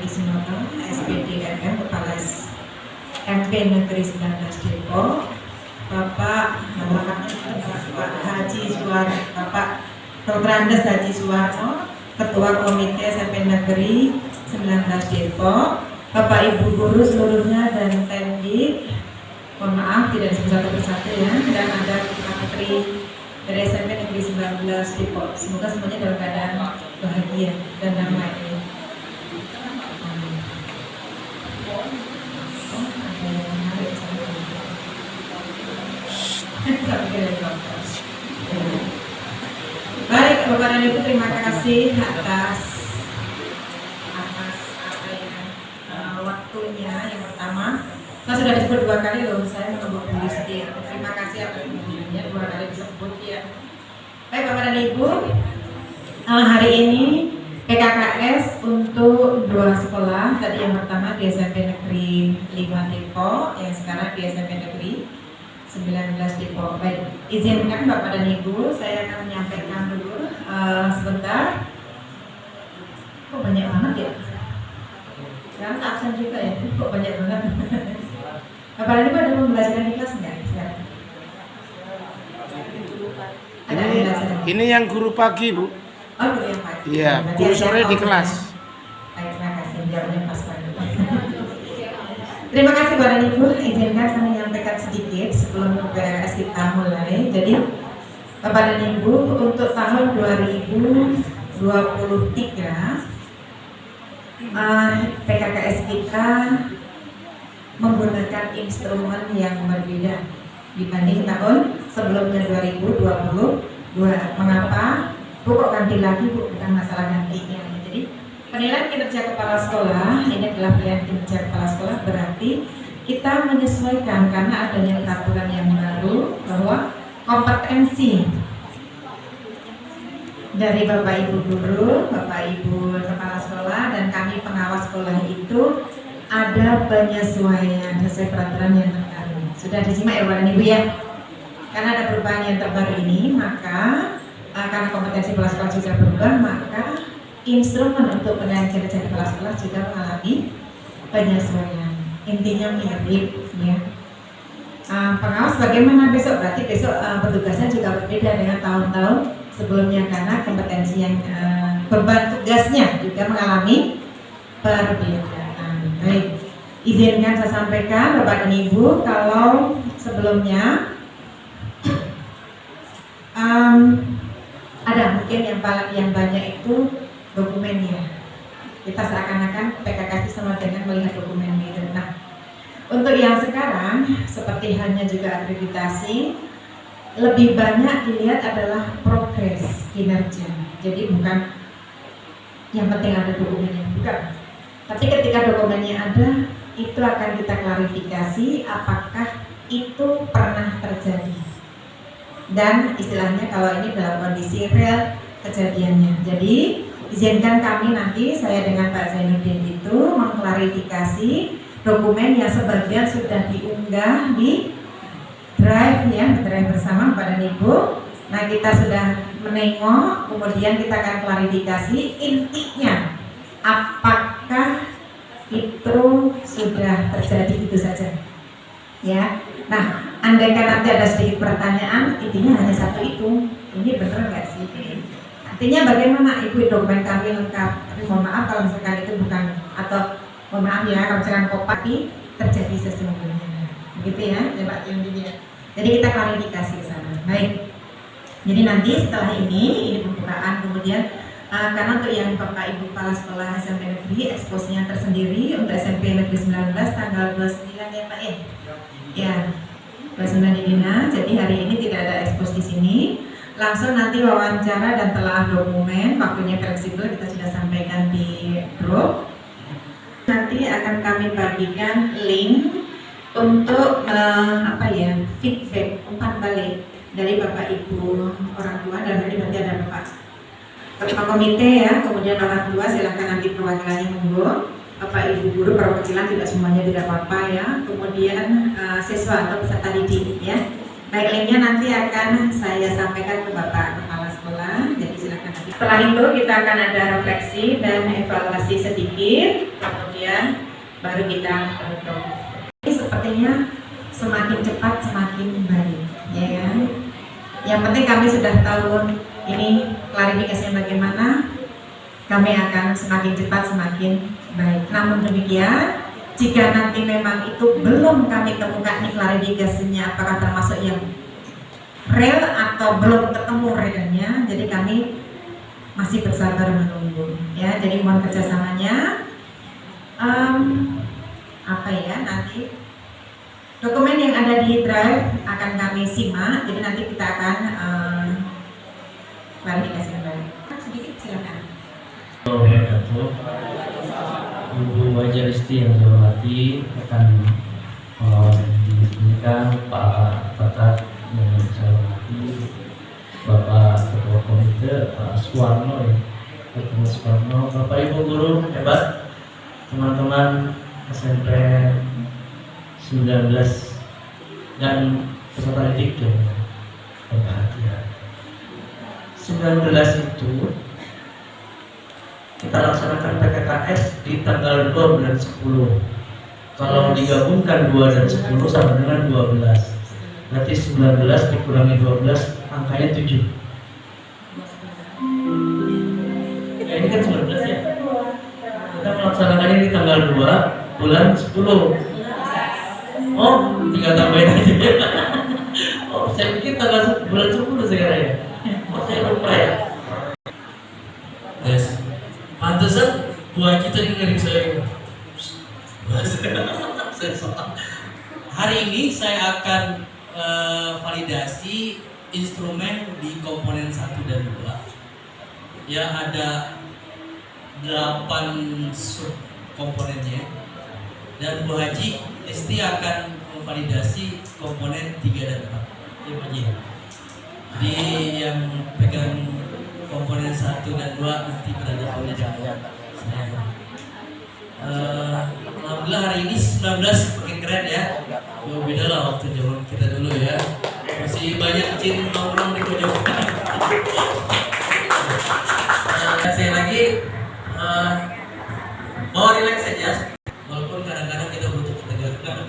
Adi Sinoto, SPD MM, Kepala MP Negeri 19 Depok, Bapak Haji Suwarno, Bapak Dr. Andes Haji Suwarno, Ketua Komite SMP Negeri 19 Depok, Bapak Ibu guru seluruhnya dan Tendik, mohon maaf tidak disebut satu persatu ya, dan ada Putra Putri dari SMP Negeri 19 Depok. Semoga semuanya dalam keadaan bahagia dan damai. Baik, Bapak dan Ibu, terima kasih atas waktunya. Yang pertama, saya sudah disebut 2 kali loh, saya menunggu diri setia. Terima kasih atas kunjungannya, 2 kali disebut ya. Baik Bapak dan Ibu, hari ini PKKS untuk 2 sekolah. Tadi yang pertama di SMP Negeri 5 Depok, yang sekarang di SMP Negeri 19 Depok. Baik, izinkan Bapak dan Ibu, saya akan menyampaikan dulu sebentar. Kok banyak banget ya? Sekarang absen juga ya, kok banyak banget. Bapak dan Ibu ada pembelajaran di kelas enggak? Ini yang guru pagi, Bu. Oh, guru yang pagi. Iya, guru sore di kelas. Baik, terima kasih. Jawabnya pas banget. Terima kasih Bapak dan Ibu, izinkan saya menyampaikan sedikit sebelum PKKS kita mulai. Jadi Bapak dan Ibu, untuk tahun 2023 PKKS kita menggunakan instrumen yang berbeda dibanding tahun sebelumnya 2022. Mengapa? Bu kok ganti lagi, Bu? Bukan masalah gantinya. Jadi penilaian kinerja kepala sekolah, ini adalah penilaian kinerja kepala sekolah, berarti kita menyesuaikan karena adanya peraturan yang baru bahwa kompetensi dari Bapak Ibu guru, Bapak Ibu kepala sekolah, dan kami pengawas sekolah itu ada penyesuaian sesuai peraturan yang terbaru. Sudah disimak ya Bapak dan Ibu ya? Karena ada perubahan yang terbaru ini, maka karena kompetensi kepala sekolah juga berubah, maka instrumen untuk penilaian kinerja kepala sekolah juga mengalami penyesuaian. Intinya mirip ya. Pengawas bagaimana besok? Berarti besok petugasnya juga berbeda dengan tahun-tahun sebelumnya karena kompetensi yang beban tugasnya juga mengalami perbedaan. Baik, izinkan saya sampaikan Bapak dan Ibu, kalau sebelumnya ada mungkin yang banyak itu dokumennya. Kita seakan-akan PKKS sama dengan melihat dokumen itu. Nah, untuk yang sekarang seperti hanya juga akreditasi, lebih banyak dilihat adalah progres kinerja. Jadi bukan yang penting ada dokumennya, bukan. Tapi ketika dokumennya ada, itu akan kita klarifikasi apakah itu pernah terjadi. Dan istilahnya kalau ini dalam kondisi real kejadiannya. Jadi izinkan kami nanti, saya dengan Pak Zainuddin itu mengklarifikasi dokumen yang sebagian sudah diunggah di drive ya, drive bersama Bapak dan Ibu. Nah, kita sudah menengok, kemudian kita akan klarifikasi intinya apakah itu sudah terjadi itu saja ya. Nah, andaikan nanti ada sedikit pertanyaan, intinya hanya satu itu, ini benar nggak sih? Artinya bagaimana Ibu, dokumen kami lengkap, tapi mohon maaf kalau misalkan itu bukan, atau mohon maaf ya kalau misalkan kopati terjadi sesungguhnya, begitu ya, Pak Yundinya. Jadi kita klarifikasi ke sana. Baik. Jadi nanti setelah ini pembukaan, kemudian karena untuk yang Bapak Ibu kepala sekolah SMP Negeri eksposnya tersendiri untuk SMP Negeri 19 tanggal 29 ya Pak ya. Ya, 29 di Bina. Jadi hari ini tidak ada ekspos di sini. Langsung nanti wawancara dan telah dokumen, waktunya fleksibel, kita sudah sampaikan di grup. Nanti akan kami bagikan link untuk feedback, umpan balik dari Bapak Ibu orang tua, dan nanti ada Bapak Ketua Komite ya, kemudian orang tua silakan nanti perwakilannya monggo. Bapak Ibu guru perwakilan tidak semuanya tidak apa-apa ya. Kemudian siswa atau peserta didik ya. Baik, linknya nanti akan saya sampaikan ke Bapak Kepala Sekolah. Jadi silakan nanti Setelah itu kita akan ada refleksi dan evaluasi sedikit, kemudian baru kita tutup. Ini sepertinya semakin cepat semakin baik, ya kan? Yang penting kami sudah tahu ini klarifikasinya bagaimana, kami akan semakin cepat semakin baik. Namun demikian, jika nanti memang itu belum kami temukan ini klarifikasinya apakah termasuk yang real atau belum ketemu realnya, jadi kami masih bersabar menunggu, ya. Jadi mohon kerjasamanya. Nanti dokumen yang ada di drive akan kami simak, jadi nanti kita akan klarifikasi kembali. Sedikit silakan. Ibu Majalisti yang saya hormati, akan diizinkan Pak Tatat yang saya hormati, Bapak Ketua Komite Pak Suwarno, Ketua Suwarno, Bapak Ibu guru hebat, teman-teman SMP 19 dan peserta didik yang berbahagia. 19 itu kita laksanakan PKKS di tanggal 2 bulan 10. Kalau digabungkan 2 dan 10 sama dengan 12. Berarti 19 dikurangi 12, angkanya 7. Ini kan 19 ya. Kita melaksanakannya di tanggal 2 bulan 10. Oh, tinggal tambahin aja. Oh, saya pikir tanggal bulan 10 sekarang ya. Oh, saya lupa ya. Yes. Pantesan buah kita dengerin saya. Hari ini saya akan validasi instrumen di komponen 1 dan 2. Ya, ada 8 sub komponennya. Dan Bu Haji Isti akan memvalidasi komponen 3 dan 4. Ya, Bu Haji. Jadi yang pegang komponen 1 dan 2 nanti berada pada saya. Alhamdulillah hari ini 19 makin keren ya. Beda lah waktu zaman kita dulu ya. Masih banyak jin nongkrong di pojokan. Saya lagi mau relax saja. Walaupun kadang-kadang kita butuh ketegangan.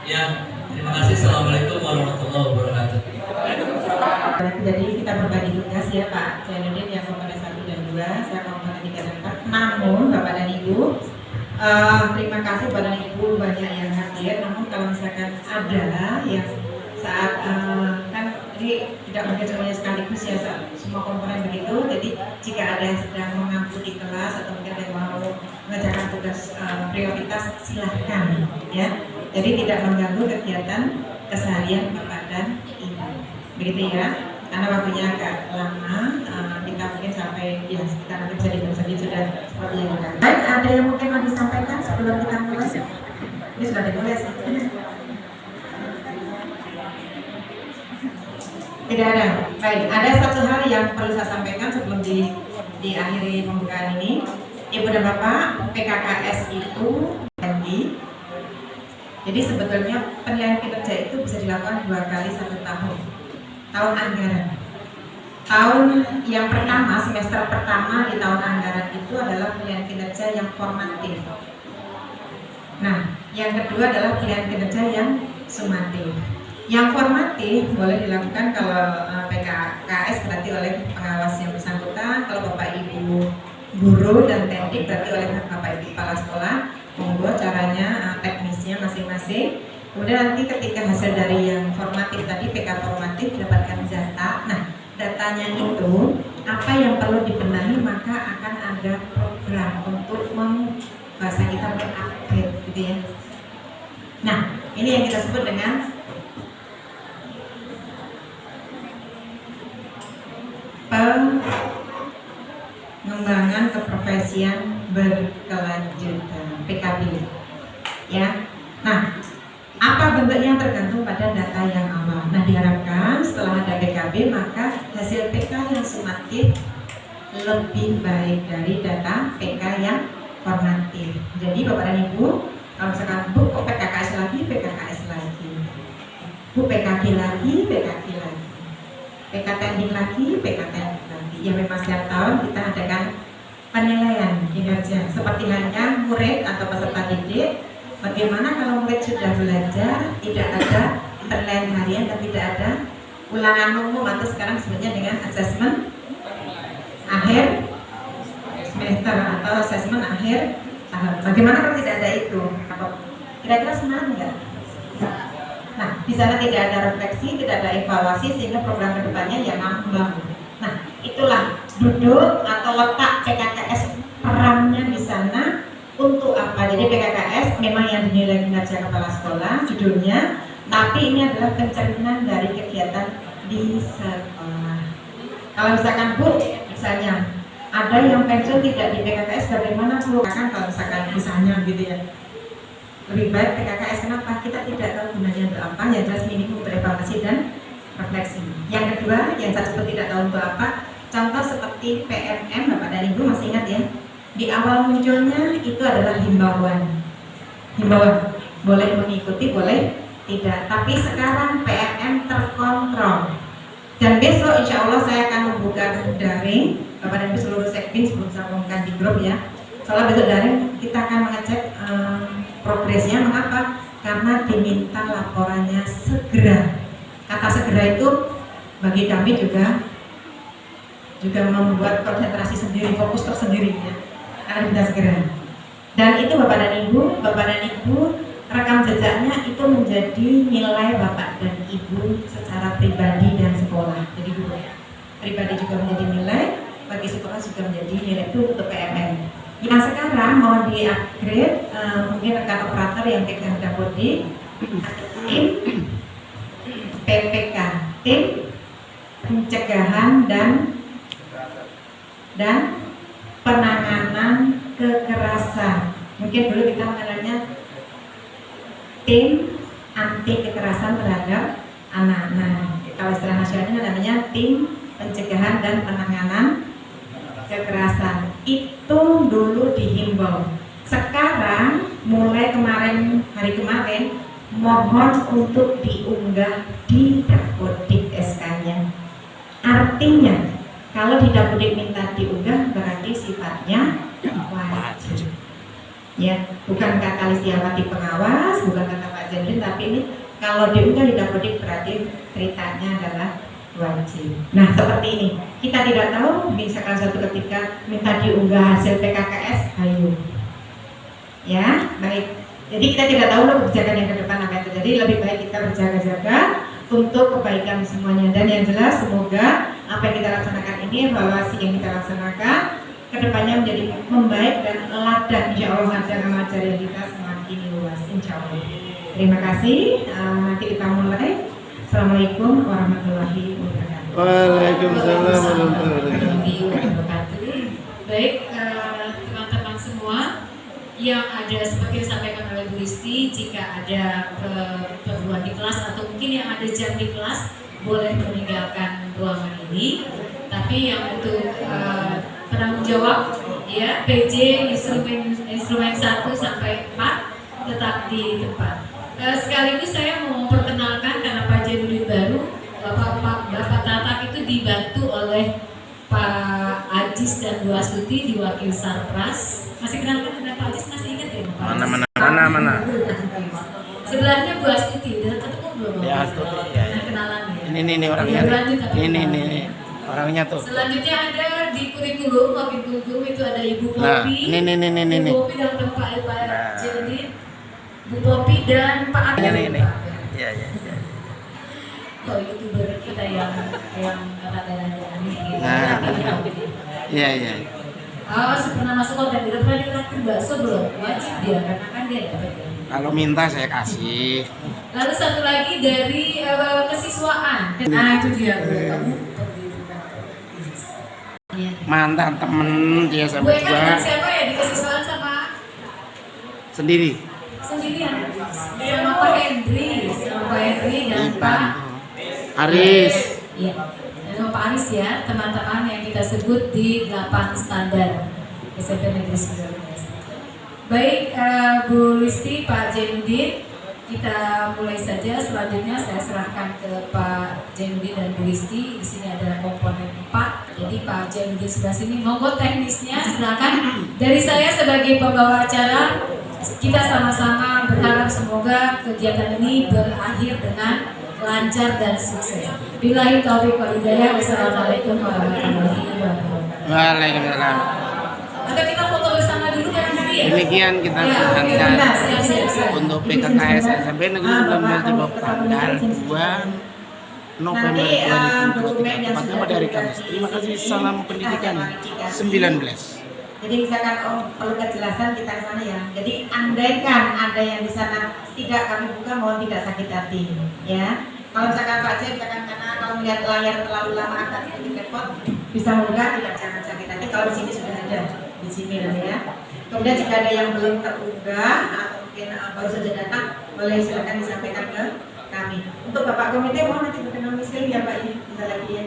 Ya, terima kasih. Assalamualaikum warahmatullahi wabarakatuh. Jadi kita berbagi tugas ya Pak Zainuddin yang komponen 1 dan 2, saya komponen 3 dan 4. Namun Bapak dan Ibu, terima kasih Bapak dan Ibu banyak yang hadir. Namun kalau misalkan ada yang saat kan ini tidak mungkin semuanya sekaligus ya, semua komponen begitu. Jadi jika ada yang sedang mengampu di kelas atau mungkin yang mau mengerjakan tugas prioritas, silahkan ya. Jadi tidak mengganggu kegiatan keseharian Bapak dan Ibu. Begitu ya. Karena waktunya agak lama, kita mungkin sampai ya sekitar nanti bisa dibersihkan sudah seperti yang kita. Baik, ada yang mungkin mau disampaikan sebelum kita mulai? Ini sudah dimulai sih. Tidak ada. Baik, ada satu hal yang perlu saya sampaikan sebelum diakhiri pembukaan ini. Ibu dan Bapak, PKKS itu tinggi. Jadi sebetulnya penilaian kinerja itu bisa dilakukan 2 kali 1 tahun. Tahun anggaran. Tahun yang pertama, semester pertama di tahun anggaran itu adalah penilaian kinerja yang formatif. Nah, yang kedua adalah penilaian kinerja yang sumatif. Yang formatif boleh dilakukan kalau PKKS berarti oleh pengawas yang bersangkutan, kalau Bapak Ibu guru dan teknik berarti oleh Bapak Ibu kepala sekolah. Monggo caranya teknisnya masing-masing. Kemudian nanti ketika hasil dari yang formatif tadi, PK formatif dapatkan data. Nah, datanya itu apa yang perlu dibenahi, maka akan ada program untuk bahasa kita mengupgrade gitu ya. Nah, ini yang kita sebut dengan pengembangan keprofesian berkelanjutan (PKB). Ya. Nah, apa bentuknya tergantung pada data yang awal. Nah, diharapkan setelah ada PKB maka hasil PK yang sumatif lebih baik dari data PK yang formatif. Jadi Bapak dan Ibu, kalau misalkan Bu kok PKKS lagi, PKKS lagi. Bu PKG lagi, PKTN lagi, ya memang setiap tahun kita adakan penilaian kinerja seperti halnya murid atau peserta didik. Bagaimana kalau murid sudah belajar, tidak ada penilaian harian dan tidak ada ulangan umum atau sekarang sebenarnya dengan asesmen akhir semester atau asesmen akhir tahun. Bagaimana kalau tidak ada itu? Kira-kira semangat nggak? Nah, di sana tidak ada refleksi, tidak ada evaluasi sehingga program kedepannya ya ngambang. Nah, itulah duduk atau letak PKKS perannya di sana untuk apa? Jadi PKKS memang yang dinilai kinerja kepala sekolah judulnya, tapi ini adalah pencerminan dari kegiatan di sekolah. Kalau misalkan Bu, misalnya ada yang pensiun tidak di PKKS, bagaimana Bu? Kan kalau misalkan misalnya gitu ya, lebih baik PKKS. Kenapa? Kita tidak tahu gunanya untuk apa, yang jelas minimum untuk evaluasi dan refleksi. Yang kedua, yang saya sebut tidak tahu untuk apa, contoh seperti PMM, Bapak dan Ibu masih ingat ya, di awal munculnya itu adalah himbauan, boleh mengikuti, boleh tidak, tapi sekarang PMM terkontrol. Dan besok insya Allah saya akan membuka daring, Bapak dan Ibu seluruh sekbin sebelum saya umumkan di grup ya. Soalnya besok daring kita akan mengecek progresnya. Mengapa? Karena diminta laporannya segera. Kata segera itu bagi kami juga membuat konsentrasi sendiri, fokus tersendiri ya. Karena kita segera. Dan itu Bapak dan Ibu rekam jejaknya itu menjadi nilai Bapak dan Ibu secara pribadi dan sekolah. Jadi dua ya. Pribadi juga menjadi nilai, bagi sekolah juga menjadi nilai itu untuk PMN. Yang sekarang mau di-upgrade, mungkin rekan operator yang pegang dapodik, tim PPK, tim pencegahan dan penanganan kekerasan. Mungkin dulu kita mengenalnya tim anti kekerasan terhadap anak. Nah, kalau istilah nasionalnya namanya tim pencegahan dan penanganan kekerasan. Itu dulu dihimbau. Sekarang mulai hari kemarin mohon untuk diunggah di dapodik SK-nya. Artinya kalau di dapodik minta diunggah berarti sifatnya wajib. Ya, bukan kata Listiawati pengawas, bukan kata Pak Jendrin, tapi ini kalau diunggah di dapodik berarti ceritanya adalah wajib. Nah, seperti ini. Kita tidak tahu, misalkan suatu ketika minta diunggah hasil PKKS, ayo. Ya, baik. Jadi kita tidak tahu loh kebijakan yang ke depan apa yang terjadi. Lebih baik kita berjaga-jaga untuk kebaikan semuanya. Dan yang jelas semoga apa yang kita laksanakan ini, evaluasi yang kita laksanakan kedepannya menjadi membaik dan ladan, insya Allah agar ajaran kita semakin luas, insya Allah. Terima kasih. Nanti kita mulai. Assalamualaikum warahmatullahi wabarakatuh. Waalaikumsalam warahmatullahi wabarakatuh. Baik, teman-teman semua yang ada seperti disampaikan oleh Bu Listi, jika ada keperluan di kelas atau mungkin yang ada jam di kelas boleh meninggalkan ruangan ini. Tapi yang untuk penanggung jawab ya PJ instrumen 1 sampai 4 tetap di tempat. Sekaligus saya mau memperkenalkan karena Pak Jendrin baru, Bapak Tatak itu dibantu oleh Pak Ajis dan Bu Astuti diwakil Sarpras. Masih kenalkan dengan Pak Ajis, masih ingat ya Pak? Mana. Sebelahnya Bu Astuti, udah ketemu belum? Ya, Astuti. Ya. Kenalan ya. Ini orangnya. Ini orangnya tuh. Selanjutnya ada di kurikulum, wakil kurikulum itu ada Ibu Popi. Nah, ini. Ibu Popi dan Pak Jendrin. Bu Popi dan Pak Arya. Ini. Iya. Oh, YouTuber kita yang kata-katanya aneh gitu. Nah. Iya. Oh, pernah masuk konten, udah pernah ditraktir bakso belum? Wajib dia, karena kan dia dapat. Kalau minta saya kasih. Lalu satu lagi dari kesiswaan. Nah, itu dia. Kamu Mantan temen dia gue sampai kan juga siapa ya di kesiswaan sama sendirian. Sama Pak Hendri dan Pak Aris. Iya, dan Pak Aris ya, teman-teman yang kita sebut di 8 standar SMP Negeri 19. Baik, Bu Listi, Pak Jendrin, kita mulai saja. Selanjutnya saya serahkan ke Pak Jainuddin dan Bu Listi. Di sini ada komponen 4. Jadi Pak Jainuddin sebelah sini. Monggo teknisnya silakan. Dari saya sebagai pembawa acara, kita sama-sama berharap semoga kegiatan ini berakhir dengan lancar dan sukses. Billahi taufiq wal hidayah. Wassalamualaikum warahmatullahi wabarakatuh. Waalaikumsalam. Atau kita foto bersama dulu barangkali ya? Demikian kita Ya, berangkat siap. untuk PKKS SMP Negeri Lembel Tibok tanggal 2 November 2023, tepatnya pada hari Kamis. Terima kasih, salam pendidikan 19. Jadi misalkan perlu kejelasan kita ke sana ya. Jadi andaikan ada yang di sana tidak kami buka, mohon tidak sakit hati ya. Kalau misalkan Pak Jen, misalkan karena kalau melihat layar terlalu lama akan sedikit repot, bisa membuka, tidak jangan sakit hati. Kalau di sini sudah ada di sini ya. Kemudian jika ada yang belum terunggah atau mungkin baru saja datang, boleh silakan disampaikan ke kami. Untuk Bapak Komite mohon nanti berkenan misil ya Pak, ini bisa lagi ya.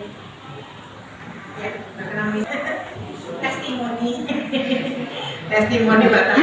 Ya, berkenan misil. Testimoni Bapak.